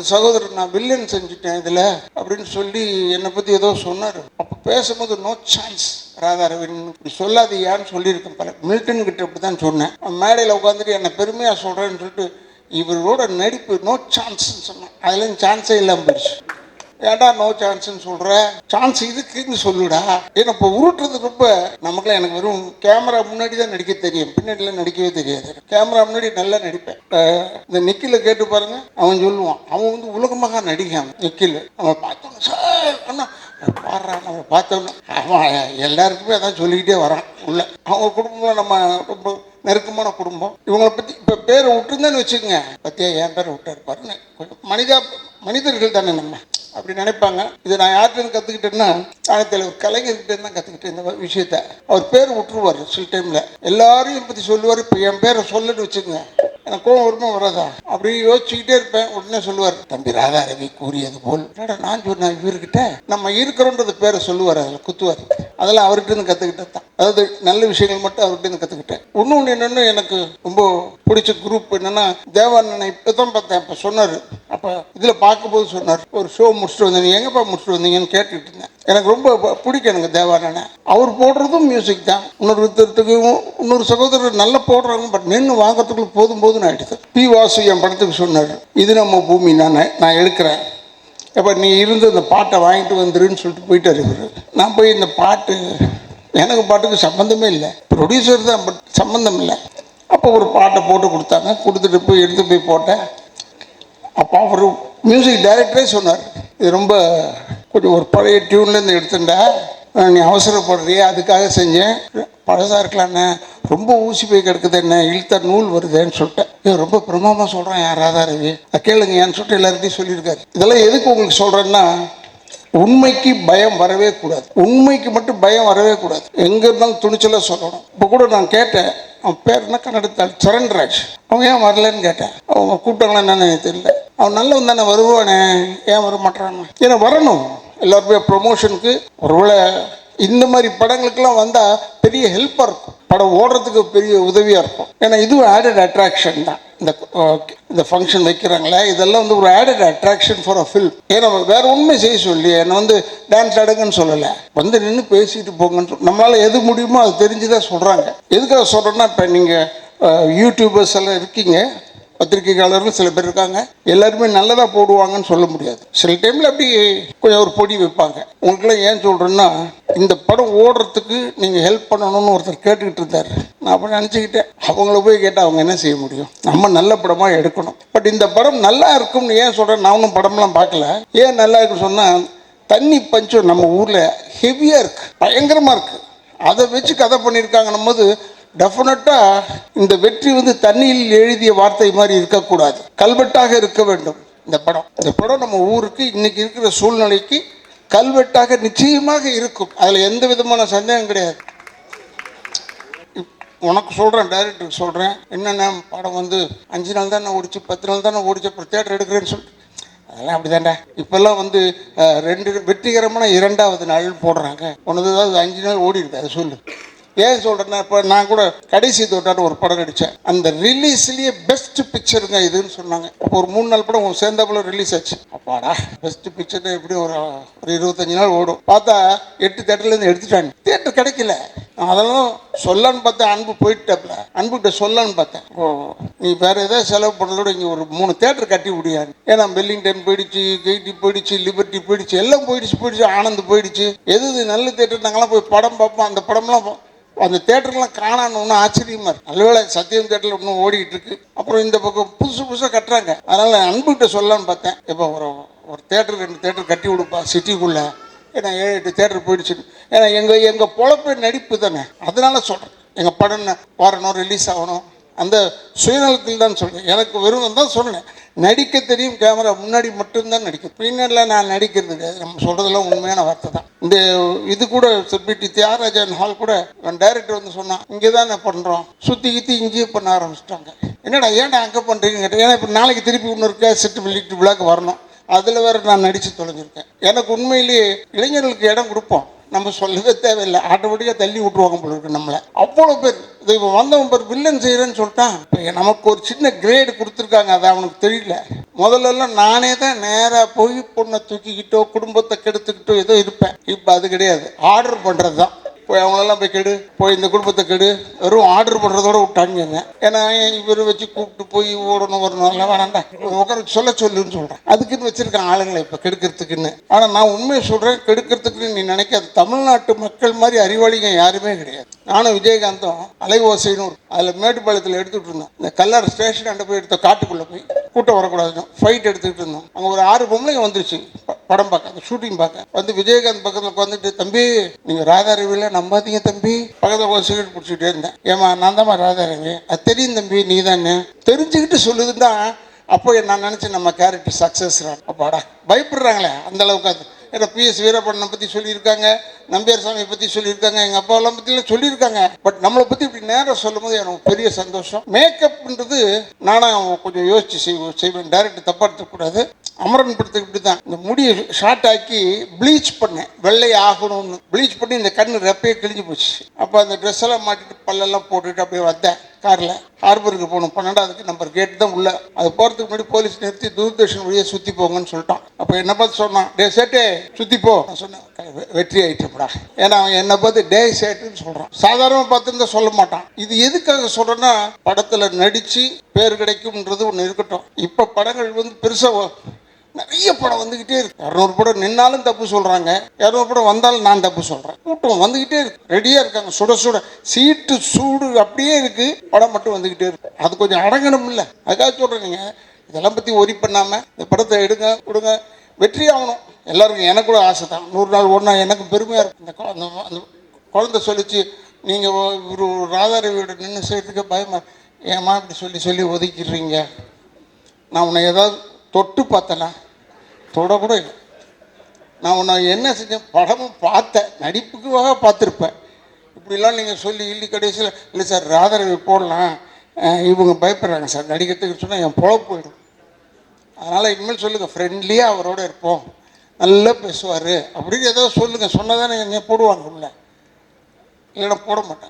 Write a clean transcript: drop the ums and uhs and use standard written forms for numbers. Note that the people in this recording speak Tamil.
சகோதரர் நான் வில்லன் செஞ்சுட்டேன் இதில் அப்படின்னு சொல்லி என்னை பற்றி ஏதோ சொன்னார். அப்போ பேசும்போது நோ சான்ஸ் ராதாரவின் இப்படி சொல்லாதீயான்னு சொல்லியிருக்கேன். பல மில்டன் கிட்ட இப்படி தான் சொன்னேன். மேடையில் உட்காந்துட்டு என்னை பெருமையாக சொல்கிறேன்னு சொல்லிட்டு இவரோட நடிப்பு நோ சான்ஸ்ன்னு சொன்னேன். அதுலேயும் சான்ஸே இல்லாமல் போயிடுச்சு. ஏன்டா நோ சான்ஸ்ன்னு சொல்கிற, சான்ஸ் இதுக்குன்னு சொல்லுடா. ஏன்னா இப்போ உருட்டுறது ரொம்ப நமக்குலாம் எனக்கு வெறும் கேமரா முன்னாடி தான் நடிக்க தெரியும், பின்னாடிலாம் நடிக்கவே தெரியாது. கேமரா முன்னாடி நல்லா நடிப்பேன். இந்த நிக்கில கேட்டு பாருங்க, அவன் சொல்லுவான், அவன் வந்து உலகமாக நடிக்கான். நிக்கில் அவன் பார்த்தோன்னு சார் அண்ணா பாடுறான், நம்ம பார்த்தோன்னு அவன் எல்லாருக்குமே அதான் சொல்லிக்கிட்டே வரான் உள்ள. அவங்க குடும்பம் நம்ம ரொம்ப நெருக்கமான குடும்பம். இவங்களை பற்றி இப்போ பேரை விட்டுருந்தேன்னு வச்சுக்கோங்க, பற்றியா என் பேரை விட்டார் பாருங்க. கொஞ்சம் மனிதர்கள் தானே நம்ம அப்படி நினைப்பாங்க. இதை நான் யார்கிட்ட கற்றுக்கிட்டேன்னா ஆயத்தில் ஒரு கலைஞர்கிட்ட தான் கற்றுக்கிட்டேன் இந்த விஷயத்த. அவர் பேர் விட்டுருவார் சில டைமில், எல்லாரையும் பற்றி சொல்லுவார். இப்போ என் பேரை சொல்லுன்னு வச்சுக்கோங்க, எனக்கு கோவம் வருமா வராதா அப்படி யோசிச்சுக்கிட்டே இருப்பேன். உடனே சொல்லுவார், தம்பி ராதாரவி கூறியது போல். நான் சொன்னேன் இவர்கிட்ட நம்ம இருக்கிறோன்றது பேரை சொல்லுவார், அதில் குத்துவார். அதெல்லாம் அவர்கிட்ட இருந்து கற்றுக்கிட்டது தான். அதாவது நல்ல விஷயங்கள் மட்டும் அவர்கிட்ட இருந்து கற்றுக்கிட்டேன். இன்னொன்று என்னென்னு எனக்கு ரொம்ப பிடிச்ச குரூப் என்னென்னா தேவானனை இப்போ தான் பார்த்தேன். இப்போ சொன்னார், அப்போ இதில் பார்க்கும்போது சொன்னார், ஒரு ஷோ முடிச்சுட்டு வந்தேன், நீ எங்கேப்பா முடிச்சுட்டு வந்தீங்கன்னு கேட்டுக்கிட்டு இருந்தேன். எனக்கு ரொம்ப பிடிக்கும் எனக்கு தேவானனை. அவர் போடுறதும் மியூசிக் தான். இன்னொரு சகோதரர் நல்லா போடுறாங்க, பட் நின்று வாங்கிறதுக்குள்ள போதும்னு ஆகிடுது. பி வாசு என் படத்துக்கு சொன்னார், இது நம்ம பூமி நான் எடுக்கிறேன், எப்போ நீ இருந்து இந்த பாட்டை வாங்கிட்டு வந்துருன்னு சொல்லிட்டு போயிட்டார் இவர். நான் போய் இந்த பாட்டு எனக்கு பாட்டுக்கு சம்மந்தமே இல்லை, ப்ரொடியூசர் தான், பட் சம்மந்தம் இல்லை. அப்போ ஒரு பாட்டை போட்டு கொடுத்தாங்க, கொடுத்துட்டு போய் எடுத்து போய் போட்டேன். அப்போ அவர் மியூசிக் டைரக்டரே சொன்னார், இது ரொம்ப கொஞ்சம் ஒரு பழைய டியூன்லேருந்து எடுத்துட்டா, நீ அவசரப்படுறியே அதுக்காக செஞ்சேன், பழசாக இருக்கலான்னு ரொம்ப ஊசி போய் கிடக்குது, என்ன இழுத்த நூல் வருதுன்னு சொல்லிட்டேன். ரொம்ப பிரமாதமாக சொல்கிறேன் யார் ராதாரவி, கேளுங்க ஏன்னு சொல்லிட்டு எல்லார்கிட்டையும் சொல்லியிருக்காரு. இதெல்லாம் எதுக்கு உங்களுக்கு சொல்கிறேன்னா, உண்மைக்கு பயம் வரவே கூடாது, உண்மைக்கு மட்டும் பயம் வரவே கூடாது. எங்கே இருந்தாலும் துணிச்சலாக சொல்லணும். இப்போ கூட நான் கேட்டேன், அவன் பேர் என்ன கன்னடத்தாள் சரண்ராஜ், அவன் ஏன் வரலன்னு கேட்டேன். அவங்க கூப்பிட்டாங்களா என்னன்னு எனக்கு தெரியல. அவன் நல்லவன் தானே, வருவானே, ஏன் வர மாட்டான்னு. ஏன்னா வரணும் எல்லாருமே ப்ரொமோஷனுக்கு. ஒருவேளை இந்த மாதிரி படங்களுக்கெல்லாம் வந்தால் பெரிய ஹெல்ப்பாக இருக்கும், படம் ஓடுறதுக்கு பெரிய உதவியாக இருக்கும். ஏன்னா இதுவும் ஆடட் அட்ராக்ஷன் தான். இந்த ஃபங்க்ஷன் வைக்கிறாங்களே, இதெல்லாம் வந்து ஒரு added attraction for a film. ஏன்னா வேற உண்மை செய்ய சொல்லி என்னை வந்து டான்ஸ் ஆடுங்கன்னு சொல்லலை, வந்து நின்று பேசிட்டு போங்கன்னு சொல்லி நம்மளால் எது முடியுமோ அது தெரிஞ்சுதான் சொல்கிறாங்க. எதுக்காக சொல்கிறேன்னா, இப்போ நீங்கள் யூடியூபர்ஸ் எல்லாம் இருக்கீங்க, பத்திரிகையாளர்கள் சில பேர் இருக்காங்க, எல்லாருமே நல்லதாக போடுவாங்கன்னு சொல்ல முடியாது. சில டைமில் அப்படி கொஞ்சம் ஒரு பொடி வைப்பாங்க. உங்களுக்குலாம் ஏன் சொல்கிறேன்னா, இந்த படம் ஓடுறதுக்கு நீங்கள் ஹெல்ப் பண்ணணும்னு ஒருத்தர் கேட்டுக்கிட்டு இருந்தார். நான் அப்படி நினச்சிக்கிட்டேன், அவங்கள போய் கேட்டால் அவங்க என்ன செய்ய முடியும், நம்ம நல்ல படமாக எடுக்கணும். பட் இந்த படம் நல்லா இருக்கும்னு ஏன் சொல்கிறேன், நான் ஒன்றும் படம்லாம் பார்க்கல. ஏன் நல்லா இருக்குன்னு சொன்னால், தண்ணி பஞ்சம் நம்ம ஊரில் ஹெவியாக இருக்குது, பயங்கரமாக இருக்குது. அதை வச்சு கதை பண்ணியிருக்காங்கன்னும் போது டெஃபினட்டாக இந்த வெற்றி வந்து தண்ணியில் எழுதிய வார்த்தை மாதிரி இருக்கக்கூடாது, கல்வெட்டாக இருக்க வேண்டும். இந்த படம் நம்ம ஊருக்கு இன்னைக்கு இருக்கிற சூழ்நிலைக்கு கல்வெட்டாக நிச்சயமாக இருக்கும், அதில் எந்த விதமான சந்தேகம் கிடையாது. உனக்கு சொல்கிறேன், டைரக்டருக்கு சொல்கிறேன், என்னென்ன படம் வந்து 5 நாள் தானே ஓடிச்சு, 10 நாள் தானே ஓடிச்சு, அப்புறம் தேட்டர் எடுக்கிறேன்னு சொல்லிட்டு, அதெல்லாம் அப்படி தாண்டா. இப்போல்லாம் வந்து 2 வெற்றிகரமான 2வது நாள் போடுறாங்க. ஒன்று தான் 5 நாள் ஓடி இருக்குது, அதை சொல்லு. ஏன் சொல்கிறேன்னா, இப்போ நான் கூட கடைசி தோட்டான்னு ஒரு படம் நடித்தேன், அந்த ரிலீஸ்லேயே பெஸ்ட் பிக்சருங்க இதுன்னு சொன்னாங்க. அப்போ ஒரு 3 நாள் படம் சேர்ந்தாப்புல ரிலீஸ் ஆச்சு. அப்பாடா பெஸ்ட் பிக்சர்னு எப்படி ஒரு 25 நாள் ஓடும். பார்த்தா 8 தேட்டர்லேருந்து எடுத்துட்டாங்க, தேட்டர் கிடைக்கல. அதெல்லாம் சொல்லலான்னு பார்த்தேன், அன்பு போயிட்டாப்புல, அன்புகிட்ட சொல்லலான்னு பார்த்தேன், ஓ நீ வேறு ஏதாவது செலவு பண்ணுறதோட இங்கே ஒரு 3 தேட்டர் கட்டி முடியாது. ஏன்னா வெல்லிங்டன் போயிடுச்சு, கெய்டி போயிடுச்சு, லிபர்ட்டி போயிடுச்சு, எல்லாம் போயிடுச்சு, ஆனந்த் போயிடுச்சு. எது நல்ல தேட்டர் நாங்களாம் போய் படம் பார்ப்போம், அந்த படம்லாம் அந்த தேட்டர்லாம் காணான்னு ஒன்றும் ஆச்சரியமாக இருக்குது. நல்லவேளை சத்தியம் தேட்டரில் இன்னும் ஓடிக்கிட்டு இருக்கு. அப்புறம் இந்த பக்கம் புதுசாக கட்டுறாங்க. அதனால் அன்புகிட்ட சொல்லலான்னு பார்த்தேன், இப்போ ஒரு தேட்டர் 2 தேட்டர் கட்டி கொடுப்பா சிட்டிக்குள்ளே. ஏன்னா 7-8 தேட்டர் போயிடுச்சு. ஏன்னா எங்கள் பொழப்பே நடிப்பு தானே, அதனால சொல்கிறேன். எங்கள் படம் வரணும், ரிலீஸ் ஆகணும், அந்த சுயநலத்தில் தான் சொல்கிறேன். எனக்கு வெறும் தான் சொன்னேன், நடிக்க தெரியும், கேமரா முன்னாடி மட்டும்தான் நடிக்கும், பின்னரில் நான் நடிக்கிறது கிடையாது. நம்ம சொல்கிறதெல்லாம் உண்மையான வார்த்தை தான். இந்த இது கூட செலிபிரிட்டி தியாகராஜன் ஹால் கூட டைரக்டர் வந்து சொன்னான், இங்கே தான் பண்ணுறோம், சுற்றி இங்கேயே பண்ண ஆரம்பிச்சிட்டாங்க. என்னடா ஏன்டா அங்கே பண்ணுறீங்க கேட்டேன். ஏன்னா இப்போ நாளைக்கு திருப்பி இன்னொரு கேசட் விழாக்கு வரணும், அதில் வேறு நான் நடித்து தொலைஞ்சிருக்கேன். எனக்கு உண்மையிலேயே இளைஞர்களுக்கு இடம் கொடுப்போம், நம்ம சொல்லவே தேவையில்லை, ஆட்டோமேட்டிக்காக தள்ளி விட்டுருவாங்க போல இருக்கு நம்மளை. அவ்வளோ பேர் இது இப்போ வந்தவன் பேர் வில்லன் செய்கிறேன்னு சொல்லிட்டான். இப்போ நமக்கு ஒரு சின்ன கிரேடு கொடுத்துருக்காங்க, அது அவனுக்கு தெரியல. முதல்லலாம் நானே தான் நேராக போய் பொண்ணை தூக்கிக்கிட்டோ குடும்பத்தை கெடுத்துக்கிட்டோ ஏதோ இருப்பேன். இப்போ அது கிடையாது, ஆர்டர் பண்ணுறது தான். போய் அவங்களெல்லாம் போய் கெடு, போய் இந்த குடும்பத்தை கெடு, வெறும் ஆர்டர் பண்ணுறதோட விட்டாங்க. ஏன்னா இவர் வச்சு கூப்பிட்டு போய் ஓடணும் வரணும் எல்லாம் வேணாண்டா, உட்கார சொல்லுன்னு சொல்கிறேன். அதுக்குன்னு வச்சுருக்காங்க ஆளுங்களை இப்போ கெடுக்கிறதுக்குன்னு. ஆனால் நான் உண்மையை சொல்கிறேன், கெடுக்கிறதுக்குன்னு நீ நினைக்காது. தமிழ்நாட்டு மக்கள் மாதிரி அறிவாளிங்க யாருமே கிடையாது. நானும் விஜயகாந்தும் அலைவோசைன்னு அதில் மேட்டுப்பாளையத்தில் எடுத்துகிட்டு இருந்தோம். இந்த கல்லர் ஸ்டேஷன் அண்டை போய் எடுத்த காட்டுக்குள்ளே போய் கூட்டம் வரக்கூடாதுன்னு ஃபைட் எடுத்துக்கிட்டு இருந்தோம். அங்கே ஒரு 6 பொம்பளைங்க வந்துருச்சு படம் பார்க்க, அந்த ஷூட்டிங் பார்க்க. வந்து விஜயகாந்த் பக்கத்தில் உட்காந்துட்டு, தம்பி நீங்கள் ராதாரவியில் நம்பாதீங்க தம்பி. பக்கத்தில் ஒரு சிகரெட் பிடிச்சிக்கிட்டே இருந்தேன். ஏமா நான் தான்மா ராதாரவி, அது தெரியும் தம்பி, நீ தானே தெரிஞ்சுக்கிட்டு சொல்லுதுன்னா அப்போ நான் நினச்சேன் நம்ம கேரக்டர் சக்ஸஸ். அப்பாடா பயப்படுறாங்களே அந்த அளவுக்கு. அது ஏன்னா பிஎஸ் வீரப்பண்ணனை பற்றி சொல்லியிருக்காங்க, நம்பியார் சாமியை பற்றி சொல்லியிருக்காங்க, எங்கள் அப்பாவெல்லாம் பற்றிலாம் சொல்லியிருக்காங்க. பட் நம்மளை பற்றி இப்படி நேரம் சொல்லும் போது எனக்கு பெரிய சந்தோஷம். மேக்கப்ன்றது நானும் கொஞ்சம் யோசிச்சு செய்வேன். டைரக்டர் தப்பாக எடுத்துக்கூடாது. அமரன் படத்துக்கு இப்படி தான் இந்த முடியை ஷார்ட் ஆக்கி ப்ளீச் பண்ணேன், வெள்ளை ஆகணும்னு. ப்ளீச் பண்ணி இந்த கண்ணு ரெப்பையே கிழிஞ்சு போச்சு. அப்போ அந்த ட்ரெஸ் எல்லாம் மாட்டிட்டு பல்லெல்லாம் போட்டுட்டு அப்படியே வந்தேன். காரில் ஹார்பருக்கு போகணும், 12வது நம்பர் கேட்டு தான் உள்ள. அது போகிறதுக்கு முன்னாடி போலீஸ் நிறுத்தி தூர்தர்ஷன் வழியாக சுற்றி போங்கன்னு சொல்லிட்டான். அப்போ என்னை பார்த்து சொன்னான், டே சேட்டே சுற்றி போ. நான் சொன்னேன் வெற்றி ஆகிட்டப்படா. ஏன்னா அவன் என்னை பார்த்து டே சேட்டுன்னு சொல்கிறான். சாதாரணமாக பார்த்துருந்தா சொல்ல மாட்டான். இது எதுக்காக சொல்கிறேன்னா, படத்தில் நடித்து பேர் கிடைக்கும்ன்றது ஒன்று இருக்கட்டும். இப்போ படங்கள் வந்து பெருசாக நிறைய படம் வந்துக்கிட்டே இருக்கு. 200 படம் நின்னாலும் தப்பு சொல்கிறாங்க, 200 படம் வந்தாலும் நான் தப்பு சொல்கிறேன். கூட்டம் வந்துக்கிட்டே இருக்கு, ரெடியாக இருக்காங்க, சுட சுட சீட்டு சூடு அப்படியே இருக்கு. படம் மட்டும் வந்துக்கிட்டே இருக்கு. அது கொஞ்சம் அடங்கணும் இல்லை, அதுக்காக சொல்கிறேன். நீங்கள் இதெல்லாம் பற்றி ஒரி பண்ணாமல் இந்த படத்தை எடுங்க கொடுங்க, வெற்றி ஆகணும். எல்லாருக்கும் எனக்கு கூட ஆசை தான், 100 நாள் ஓடினா எனக்கு பெருமையாக இருக்கும். அந்த குழந்தை சொல்லிச்சு, நீங்கள் ஒரு ராதாரவியோட நின்று செய்யறதுக்கு பயமாக, ஏமா இப்படி சொல்லி ஒதுக்கிடுறீங்க. நான் உன்னை ஏதாவது தொட்டு பார்த்தனா? தொட கூட இல்லை. நான் உன்னை என்ன செஞ்சேன், படமும் பார்த்தேன், நடிப்புக்காக பார்த்துருப்பேன். இப்படிலாம் நீங்கள் சொல்லி இல்லி கடைசியில் இல்லை சார் ராதாரவி போடலாம், இவங்க பயப்படுறாங்க சார் நடிக்கிறதுக்கு சொன்னால் என் பொழப்பு போயிடும். அதனால் இனிமேல் சொல்லுங்கள், ஃப்ரெண்ட்லியாக அவரோட இருப்போம், நல்லா பேசுவார் அப்படின்னு ஏதோ சொல்லுங்கள். சொன்னதானே என்னை போடுவாங்க உள்ள, இல்லைன்னா போட மாட்டேன்.